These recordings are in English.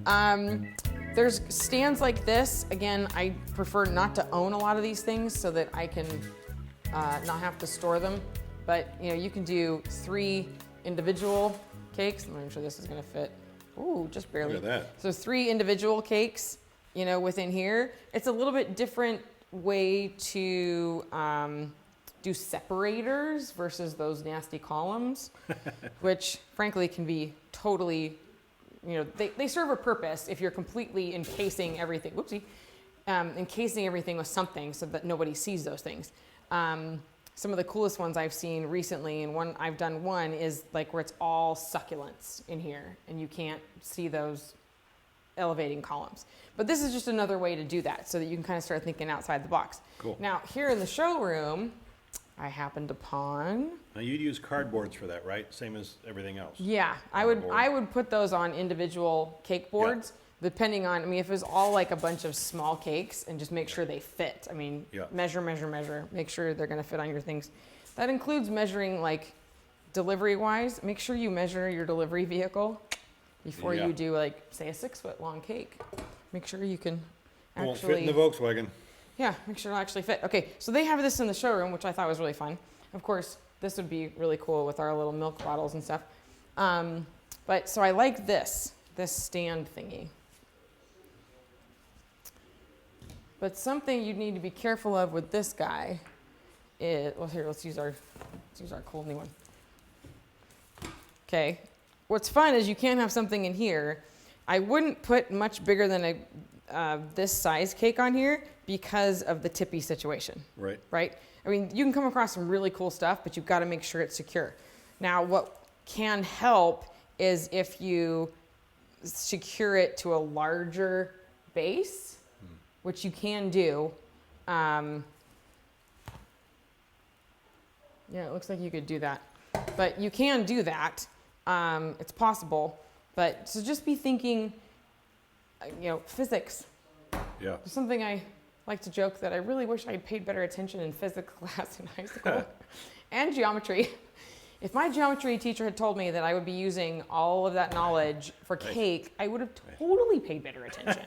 There's stands like this. Again, I prefer not to own a lot of these things so that I can not have to store them. But you know, you can do 3 individual cakes. Let me make sure this is gonna fit. Ooh, just barely. Look at that. So 3 individual cakes, you know, within here. It's a little bit different way to do separators versus those nasty columns, which frankly can be totally, you know, they serve a purpose if you're completely encasing everything, whoopsie, encasing everything with something so that nobody sees those things. Some of the coolest ones I've seen recently, and I've done one is like where it's all succulents in here and you can't see those elevating columns. But this is just another way to do that so that you can kind of start thinking outside the box. Cool. Now here in the showroom, I happened upon. Now you'd use cardboards for that, right? Same as everything else. Yeah, I would put those on individual cake boards. Yeah. Depending on, I mean, if it's all like a bunch of small cakes and just make sure they fit. I mean, measure, make sure they're gonna fit on your things. That includes measuring like delivery-wise. Make sure you measure your delivery vehicle before you do like, say a 6-foot long cake. Make sure you can actually. Won't fit in the Volkswagen. Yeah, make sure it'll actually fit. Okay, so they have this in the showroom, which I thought was really fun. Of course, this would be really cool with our little milk bottles and stuff. But so I like this stand thingy. But something you need to be careful of with this guy is, well here, let's use our cool new one. Okay, what's fun is you can't have something in here. I wouldn't put much bigger than this size cake on here because of the tippy situation. Right. Right? I mean, you can come across some really cool stuff, but you've got to make sure it's secure. Now, what can help is if you secure it to a larger base, which you can do. Yeah, it looks like you could do that. But you can do that. It's possible. But so just be thinking, you know, physics. Yeah. There's something I like to joke that I really wish I had paid better attention in physics class in high school and geometry. If my geometry teacher had told me that I would be using all of that knowledge for cake, I would have totally paid better attention.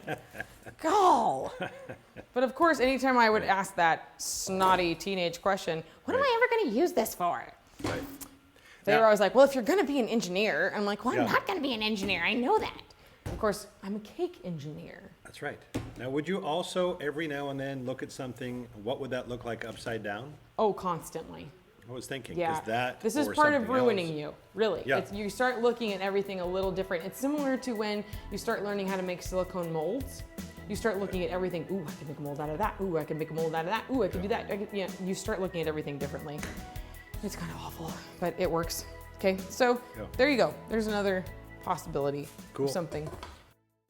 Go! But of course, anytime I would ask that snotty teenage question, what am I ever going to use this for? Right. They were always like, well, if you're going to be an engineer. I'm like, well, I'm not going to be an engineer. I know that. Of course, I'm a cake engineer. That's right. Now, would you also every now and then look at something, what would that look like upside down? Oh, constantly. I was thinking, yeah. This is part of ruining you, really. Yeah. You start looking at everything a little different. It's similar to when you start learning how to make silicone molds. You start looking at everything. Ooh, I can make a mold out of that. Ooh, I can make a mold out of that. Ooh, I can do that. You start looking at everything differently. It's kind of awful, but it works. Okay, so there you go. There's another possibility of something.